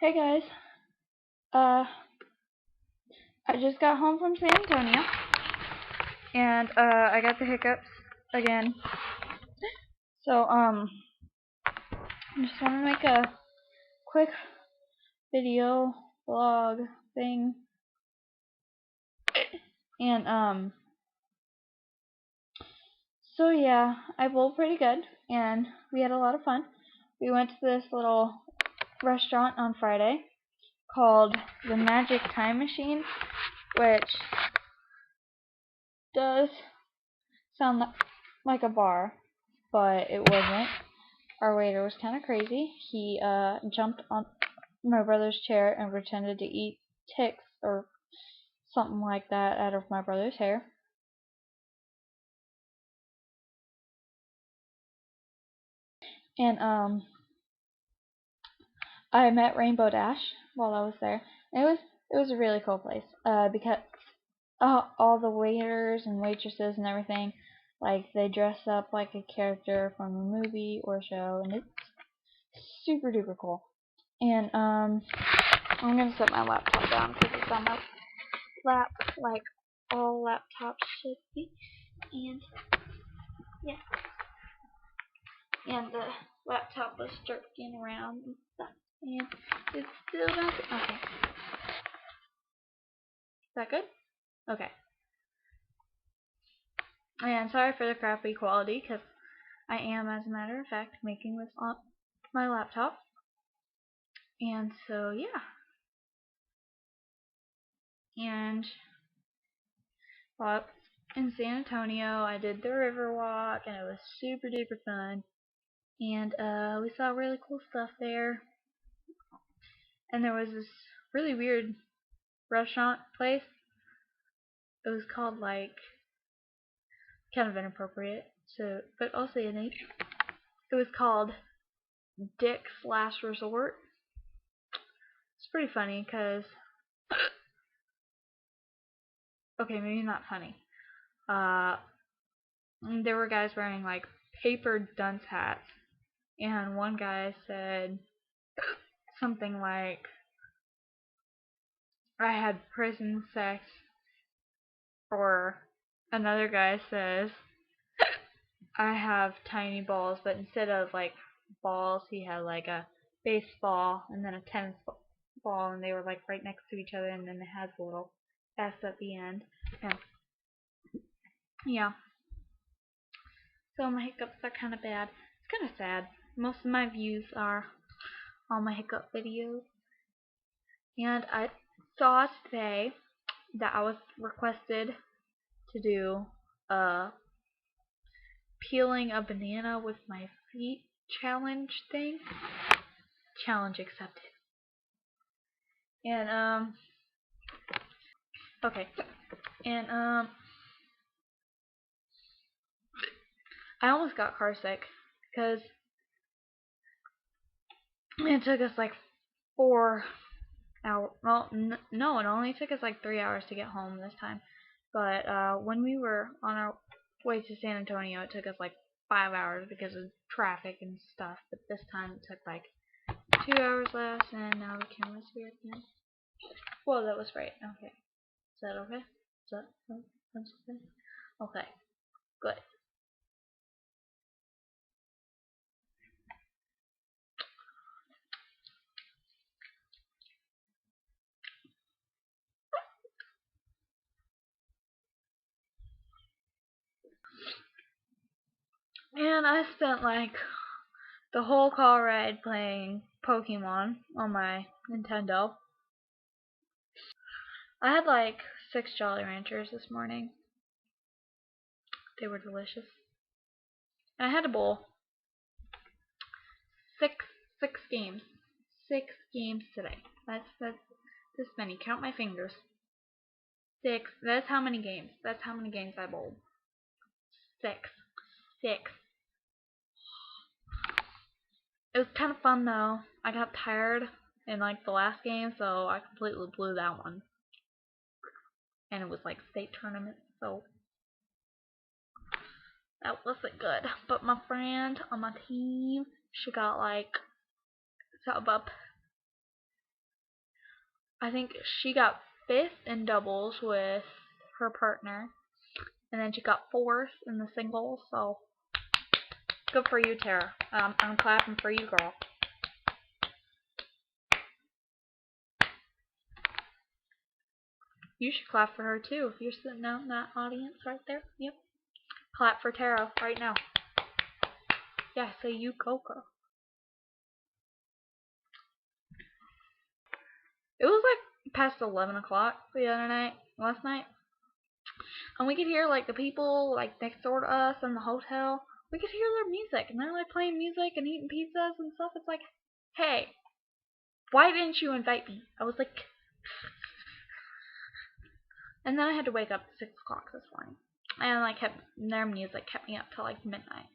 Hey guys, uh, I just got home from San Antonio, and I got the hiccups again. So I just want to make a quick video vlog thing, and so yeah, I bowled pretty good, and we had a lot of fun. We went to this little restaurant on Friday called the Magic Time Machine, which does sound like a bar, but it wasn't. Our waiter was kind of crazy. He jumped on my brother's chair and pretended to eat ticks or something like that out of my brother's hair. And I met Rainbow Dash while I was there. And it was a really cool place. Because all the waiters and waitresses and everything, like, they dress up like a character from a movie or show, and it's super duper cool. And I'm gonna set my laptop down because it's on my lap like all laptops should be. And yeah, and the laptop was jerking around and stuff, and it's still not okay. Is that good? Okay. And sorry for the crappy quality, because I am, as a matter of fact, making this on my laptop. And so yeah, and well, in San Antonio, I did the river walk, and it was super duper fun. And we saw really cool stuff there. And there was this really weird restaurant place. It was called, like, kind of inappropriate, so, but also unique. It was called Dick's Last Resort. It's pretty funny because, okay, maybe not funny. There were guys wearing like paper dunce hats, and one guy said something like, "I had prison sex," or another guy says, "I have tiny balls," but instead of like balls, he had like a baseball and then a tennis ball, and they were like right next to each other, and then it has a little S at the end. And yeah, so my hiccups are kind of bad. It's kind of sad. Most of my views are on my hiccup videos, and I saw today that I was requested to do a peeling a banana with my feet challenge thing. Challenge accepted. And okay. And I almost got car sick because it took us like 4 hours. Well, no, it only took us like 3 hours to get home this time. But when we were on our way to San Antonio, it took us like 5 hours because of traffic and stuff. But this time it took like 2 hours less, and now the camera's weird again. Well, that was right. Okay. Is that okay? Is that that's okay? Okay. Good. And I spent like the whole car ride playing Pokemon on my Nintendo. I had like 6 Jolly Ranchers this morning. They were delicious. And I had to bowl six games. 6 games today. That's this many. Count my fingers. 6. That's how many games. That's how many games I bowled. 6. 6. It was kind of fun though. I got tired in like the last game, so I completely blew that one. And it was like state tournament, so that wasn't good. But my friend on my team, she got like sub up I think she got 5th in doubles with her partner, and then she got 4th in the singles. So good for you, Tara. I'm clapping for you, girl. You should clap for her too if you're sitting out in that audience right there. Yep. Clap for Tara right now. Yeah, say you go, girl. It was like past 11 o'clock last night, and we could hear like the people like next door to us in the hotel. We could hear their music, and they're like playing music and eating pizzas and stuff. It's like, hey, why didn't you invite me? I was like, and then I had to wake up at 6 o'clock this morning, and like their music kept me up till like midnight.